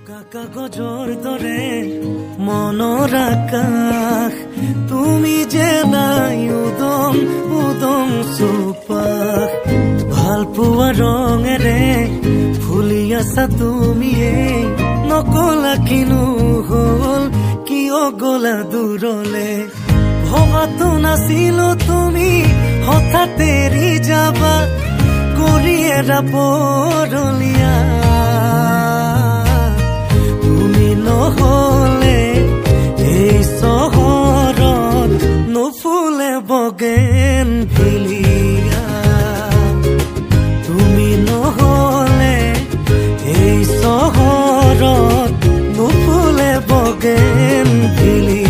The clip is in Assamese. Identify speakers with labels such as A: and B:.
A: কাগজৰ দৰে মনৰ আকাশ তুমি যে নাই উদম উদম চুপাশ ভাল পোৱা ৰঙেৰে ফুলি আছা তুমিয়ে নকলা কিনো হ'ল কিয় গলা দূৰলে ভবাতো নাছিলো তুমি হঠাৎ এৰি যাবা কৰি এৰা পৰলীয়া নহলে এই চহৰত নুফুলে বগেন ভিলিয়া তুমি নহলে এই চহৰত নুফুলে বগেন ভিলিয়া